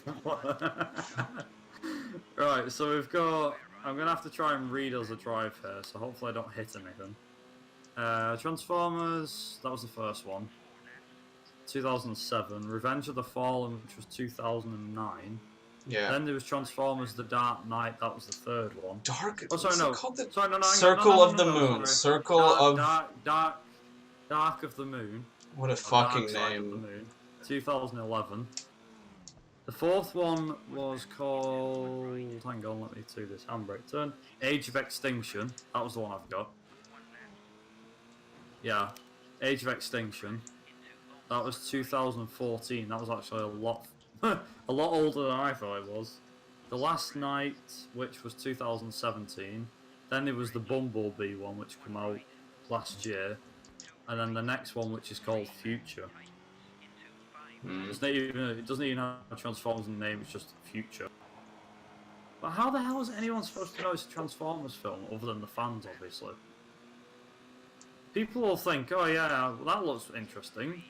A: Right, so we've got. I'm gonna have to try and read as a drive here, so hopefully I don't hit anything. Transformers, that was the first one. 2007. Revenge of the Fallen, which was 2009.
B: Yeah.
A: Then there was Transformers: The Dark Knight. That was the third one.
B: Dark.
A: Oh, sorry,
B: What's
A: no.
B: it called? The
A: Sorry, no, hang on.
B: Circle of the
A: No,
B: Moon.
A: sorry.
B: Circle of.
A: Dark of the Moon.
B: What a
A: Or
B: fucking
A: Dark Side of the
B: name.
A: Moon. 2011. The fourth one was called. Hang on, let me do this handbrake turn. Age of Extinction. That was the one I've got. Yeah, Age of Extinction. That was 2014. That was actually a lot older than I thought it was. The Last Night, which was 2017. Then there was the Bumblebee one, which came out last year. And then the next one, which is called Future. It doesn't even have Transformers in the name, it's just Future. But how the hell is anyone supposed to know it's a Transformers film, other than the fans, obviously? People will think, oh yeah, well, that looks interesting.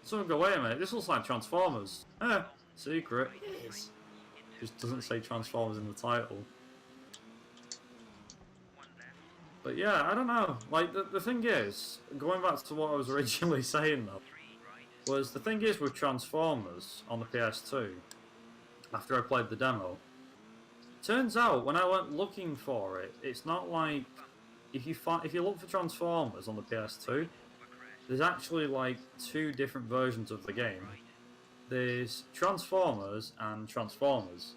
A: Someone go, wait a minute, this looks like Transformers. Secret. It is. Just doesn't say Transformers in the title. But yeah, I don't know. Like, the thing is, going back to what I was originally saying though, was the thing is with Transformers on the PS2, after I played the demo, turns out when I went looking for it, it's not like, if you look for Transformers on the PS2, there's actually like two different versions of the game. There's Transformers and Transformers.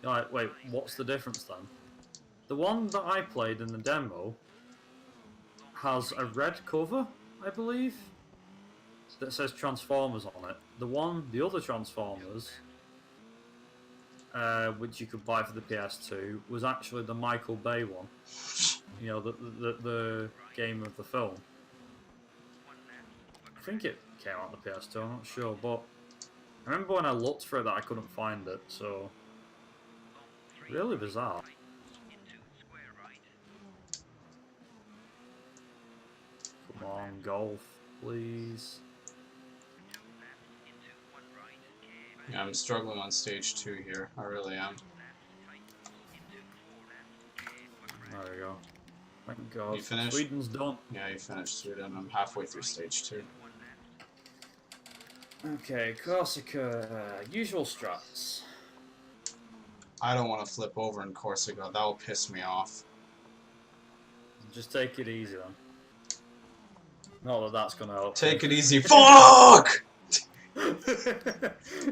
A: You're like, wait, what's the difference then? The one that I played in the demo has a red cover, I believe, that says Transformers on it. The other Transformers, which you could buy for the PS2, was actually the Michael Bay one. You know, the game of the film. I think it came out on the PS2, I'm not sure, but I remember when I looked for it that I couldn't find it, so really bizarre. Come on, golf, please.
B: Yeah, I'm struggling on stage 2 here. I really am.
A: There we go. Thank God.
B: You finished?
A: Sweden's done.
B: Yeah, you finished Sweden. I'm halfway through stage 2.
A: Okay, Corsica. Usual strats.
B: I don't want to flip over in Corsica. That will piss me off.
A: Just take it easy then. Not that that's gonna help.
B: Take it easy. Fuck!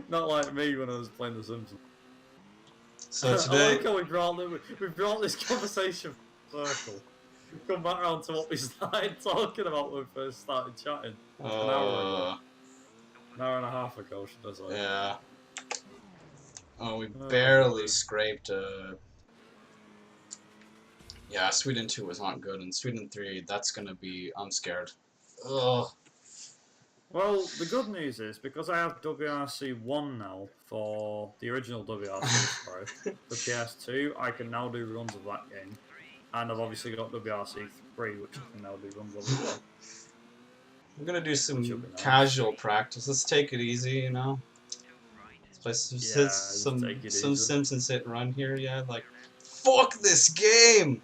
A: Not like me when I was playing The Simpsons.
B: So
A: I
B: today,
A: like how we brought this conversation full circle. We've come back around to what we started talking about when we first started chatting. An hour and a half ago, should I say.
B: yeah. Oh, we barely scraped. Yeah, Sweden 2 was not good, and Sweden 3, that's gonna be. I'm scared. Ugh.
A: Well, the good news is, because I have WRC 1 now for the original WRC, sorry, for PS2, I can now do runs of that game. And I've obviously got WRC 3, which I can now do runs of as well.
B: We're gonna do some
A: Should be nice.
B: casual practice. Let's take it easy, you know. Let's play some
A: take it
B: some
A: easy.
B: Simpsons hit and run here, yeah. Like, fuck this game.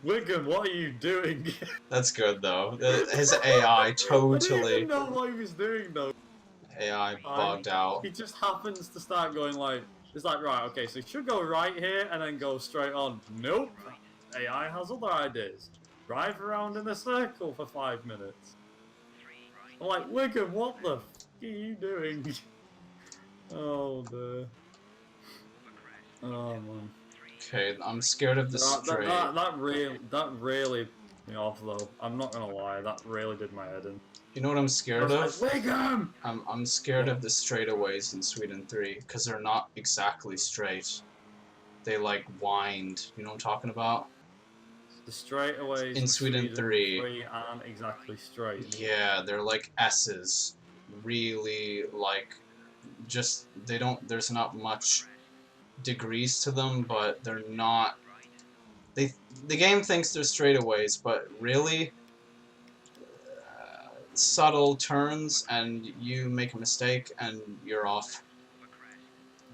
A: Wigan, what are you doing?
B: That's good though. His AI
A: I didn't
B: totally
A: even know what he was doing though.
B: AI bugged out.
A: He just happens to start going like, it's like, right, okay, so he should go right here and then go straight on. Nope. AI has other ideas. Drive around in a circle for 5 minutes. I'm like, Wigan, what the f are you doing? Oh, dear. Oh, man.
B: Okay, I'm scared of the straight.
A: That really pissed me off, though. I'm not gonna lie, that really did my head in.
B: You know what I'm scared of?
A: Wigan!
B: I'm scared of the straightaways in Sweden 3 because they're not exactly straight. They like wind. You know what I'm talking about?
A: The straightaways
B: In Sweden 3
A: aren't exactly straight.
B: Yeah, they're like S's. really like just there's not much degrees to them, but they're not. The game thinks they're straightaways, but really subtle turns, and you make a mistake and you're off.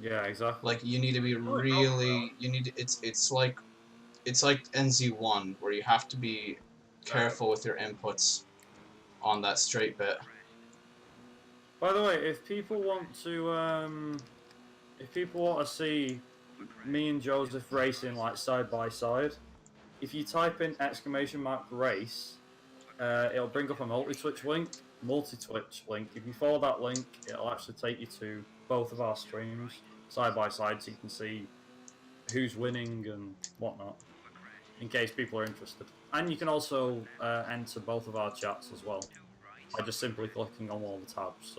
A: Yeah, exactly.
B: Like you need to be really. You need. It's like NZ1 where you have to be careful with your inputs on that straight bit.
A: By the way, if people want to see me and Joseph racing like side by side, if you type in !race, it'll bring up a multi-Twitch link. If you follow that link, it'll actually take you to both of our streams side by side, so you can see who's winning and whatnot, in case people are interested. And you can also enter both of our chats as well by just simply clicking on all the tabs.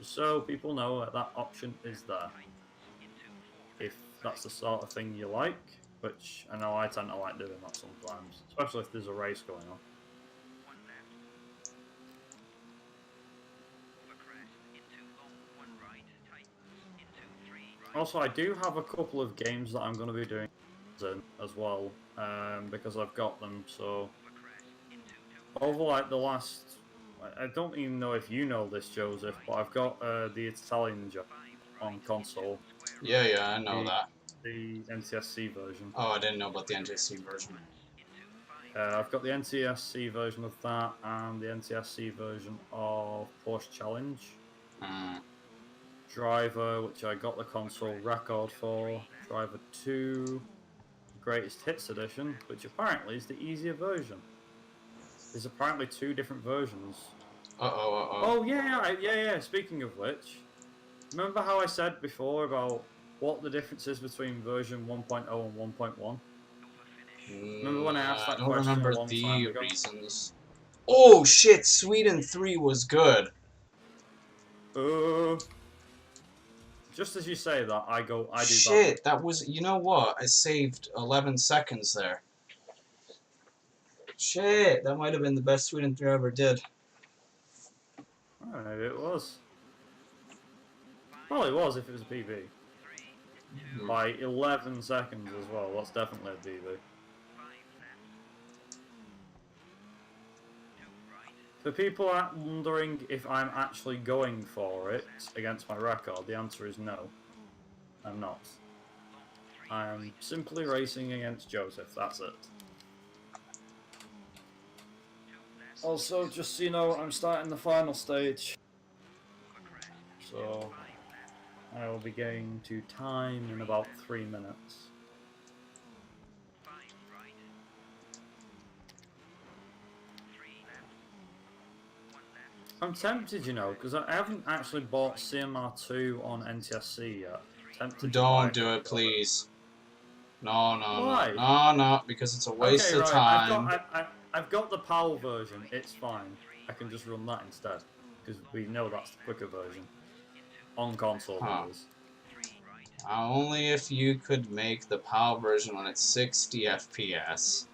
A: So people know that option is there. If that's the sort of thing you like, which I know I tend to like doing that sometimes, especially if there's a race going on. Also, I do have a couple of games that I'm going to be doing as well, because I've got them. So over like the last, I don't even know if you know this, Joseph, but I've got the Italian job on console.
B: Yeah, I know that.
A: The NTSC version.
B: Oh, I didn't know about the NTSC version.
A: I've got the NTSC version of that and the NTSC version of Porsche Challenge. Driver, which I got the console record for. Driver 2, Greatest Hits Edition, which apparently is the easier version. There's apparently 2 different versions. Oh yeah. Speaking of which, remember how I said before about what the difference is between version 1.0 and 1.1? Remember when I asked that question?
B: I don't remember
A: a long time
B: the
A: ago?
B: reasons. Oh shit! Sweden 3 was good.
A: Just as you say that, I do that.
B: Shit, that was. You know what? I saved 11 seconds there. Shit, that might have been the best Sweden 3 I ever did.
A: Oh, maybe it was. Well, it was if it was a PB. By 11 seconds as well. That's definitely a PB. For people wondering if I'm actually going for it against my record, the answer is no. I'm not. I am simply racing against Joseph, that's it. Also, just so you know, I'm starting the final stage. So, I will be getting to time in about 3 minutes. I'm tempted, you know, because I haven't actually bought CMR2 on NTSC yet. Tempted
B: Don't do it, please. No,
A: Why?
B: no, because it's a waste of time.
A: I've got the PAL version, it's fine. I can just run that instead, because we know that's the quicker version. On console, that is.
B: Only if you could make the PAL version when it's 60 FPS.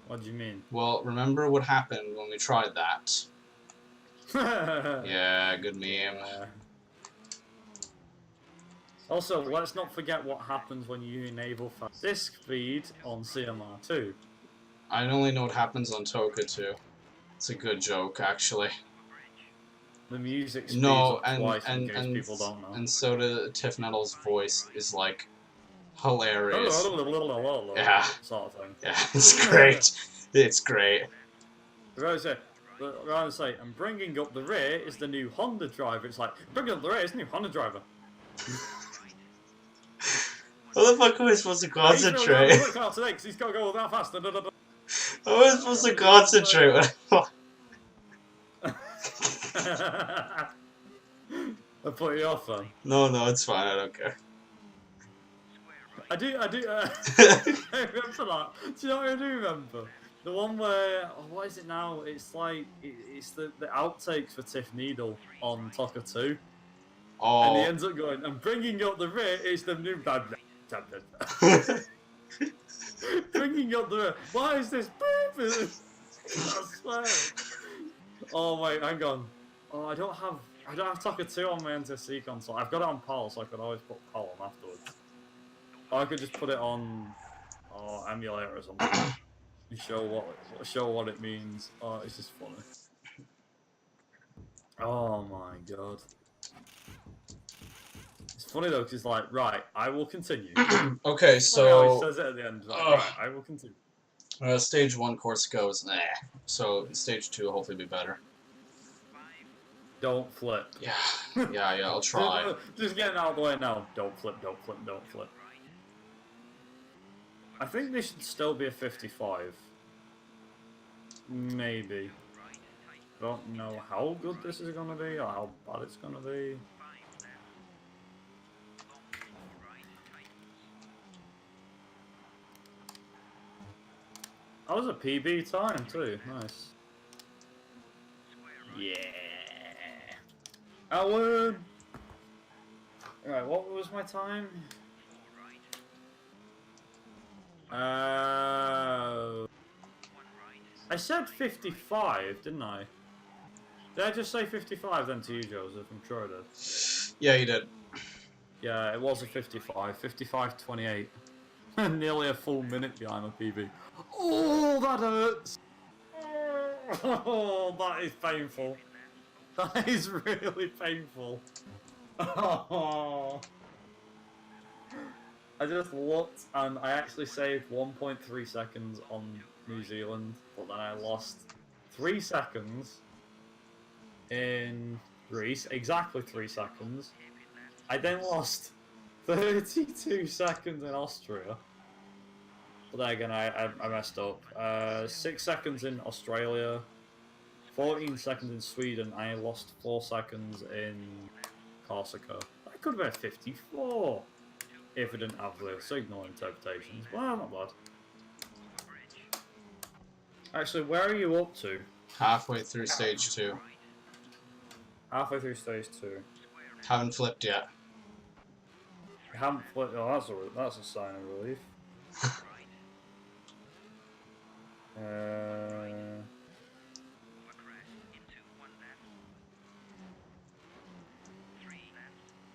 A: What do you mean?
B: Well, remember what happened when we tried that? Yeah, good meme.
A: Also, let's not forget what happens when you enable fast disk feed on CMR2.
B: I only know what happens on Toka too. It's a good joke, actually.
A: The music speeds up twice in case people don't know.
B: And so the Tiff Nettles' voice is like hilarious. Yeah.
A: Sort of thing.
B: Yeah, it's great. It's great.
A: Rather say, I'm bringing up the rear is the new Honda driver. It's like, bringing up the rear is the new Honda driver.
B: How the fuck am I supposed to concentrate?
A: He's today because he's got to go that fast.
B: How am I supposed to concentrate?
A: I put you off then.
B: No, it's fine. I don't care.
A: I do. I remember that. Do you know what I do remember? The one where, what is it now? It's like, it's the outtakes for Tiff Needle on Toka 2.
B: Oh.
A: And he ends up going, I'm bringing up the rear, it's the new... Bringing up the rear. Why is this... I swear. Oh wait, hang on. Oh, I don't have Taka 2 on my NTSC console. I've got it on PAL, so I could always put PAL on afterwards. Or I could just put it on emulator or something. And show what it means. Oh, it's just funny. Oh my god. It's funny though, because it's like, right, I will continue.
B: Okay,
A: He
B: so
A: says it at the end, like, right, I will continue.
B: stage 1 course goes, nah. So stage 2 will hopefully be better.
A: Don't flip.
B: Yeah, I'll try.
A: Just getting out of the way now. Don't flip, don't flip, don't flip. I think this should still be a 55. Maybe. Don't know how good this is gonna be or how bad it's gonna be. That was a PB time too. Nice. Yeah. Alan! Alright, what was my time? I said 55, didn't I? Did I just say 55 then to you, Joseph? I'm sure I did.
B: Yeah, you did.
A: Yeah, it was a 55. 55.28. Nearly a full minute behind my PB. Oh, that hurts! Oh, that is painful. That is really painful. Oh. I just looked and I actually saved 1.3 seconds on New Zealand, but then I lost 3 seconds in Greece, exactly 3 seconds. I then lost 32 seconds in Austria. But then again, I messed up. 6 seconds in Australia, 14 seconds in Sweden, I lost 4 seconds in Corsica. That could have been 54 if we didn't have the signal interpretations. Well, not bad. Actually, where are you up to?
B: Halfway through stage 2.
A: Halfway through stage 2.
B: Haven't flipped yet.
A: You haven't flipped. Oh, that's a sign of relief.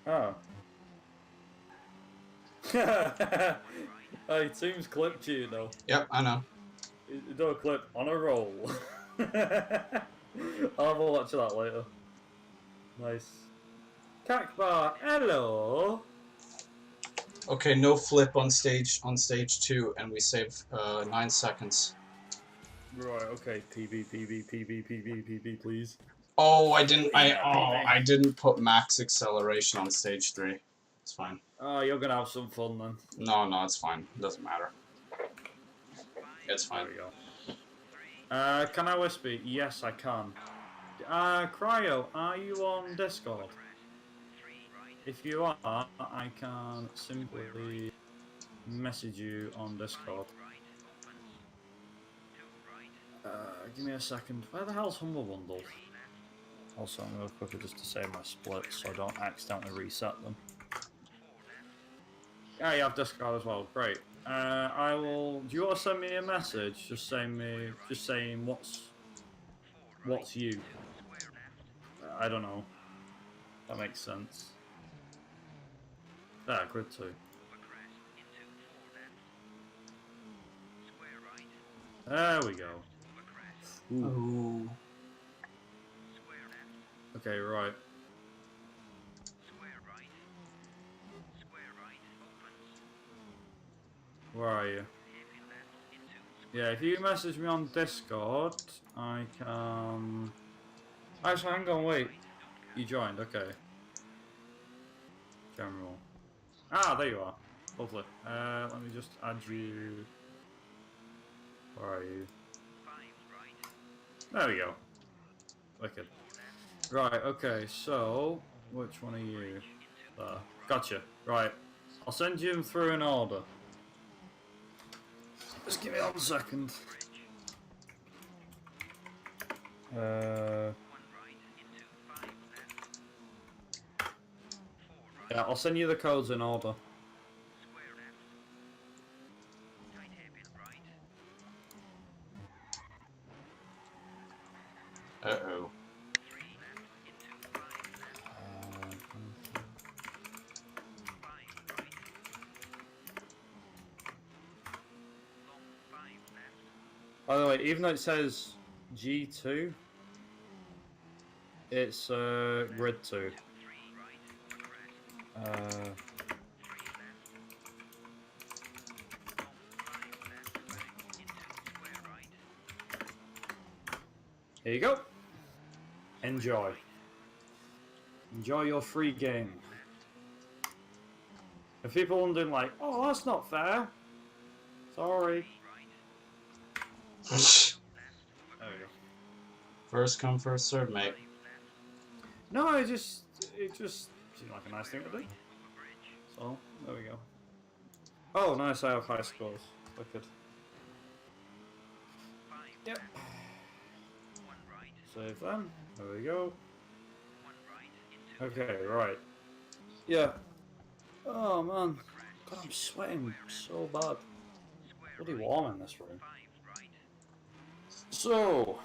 A: Oh. Hey, Team's clipped you though.
B: Yep, I know.
A: You do a clip on a roll. I'll have a watch of that later. Nice. Kakbar, hello.
B: Okay, no flip on stage 2, and we save 9 seconds.
A: Right. Okay. PB, please.
B: Oh, I didn't put max acceleration on stage 3. It's fine.
A: Oh, you're gonna have some fun then.
B: No, it's fine. It doesn't matter. It's fine.
A: There we go. Can I whisper? Yes, I can. Cryo, are you on Discord? If you are, I can simply message you on Discord. Give me a second. Where the hell's Humble Bundle? Also, I'm going to quickly just to save my splits so I don't accidentally reset them. Yeah, you have Discord as well. Great. I will. Do you want to send me a message? Just saying what's you. I don't know. That makes sense. Yeah, grid 2. There we go. Ooh. Okay, right. Where are you? Yeah, if you message me on Discord, I can... Actually, hang on, wait. You joined, okay. General. Ah, there you are. Lovely. Let me just add you... Where are you? There we go. Wicked. Right, okay, so... Which one are you? Gotcha. Right. I'll send you them through in order. Just give me 1 second. Yeah, I'll send you the codes in order.
B: Uh-oh.
A: By the way, even though it says G2, it's grid 2. Here you go. Enjoy. Enjoy your free game. If people wondering like, oh, that's not fair. Sorry. There we go.
B: First come, first serve, mate.
A: No, it just seemed like a nice thing to do. So, there we go. Oh, nice, I have high scores. Wicked. Yep. Save them. There we go. Okay, right. Yeah. Oh man. God, I'm sweating so bad. Pretty warm in this room. So.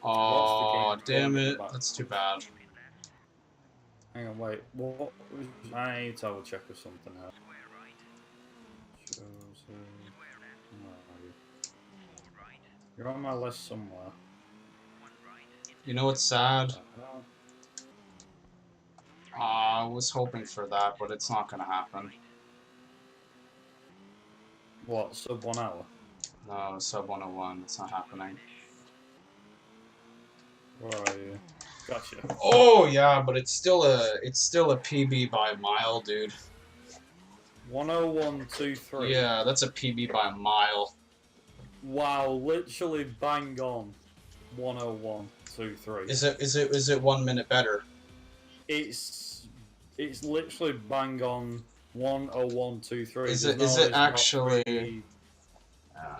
B: Oh,
A: what's the game
B: damn
A: called
B: it.
A: about?
B: That's too bad.
A: Hang on, wait. What was... I need to double check with something here. Where are you? You're on my list somewhere.
B: You know what's sad? I was hoping for that, but it's not gonna happen.
A: What, sub 1 hour?
B: No, sub 101, it's not happening.
A: Where are you? Gotcha.
B: Oh yeah, but it's still a PB by a mile, dude.
A: 101.23.
B: Yeah, that's a PB by a mile.
A: Wow, literally bang on. 101.23.
B: Is it 1 minute better?
A: It's literally bang on 101.23.
B: Is it actually? Yeah.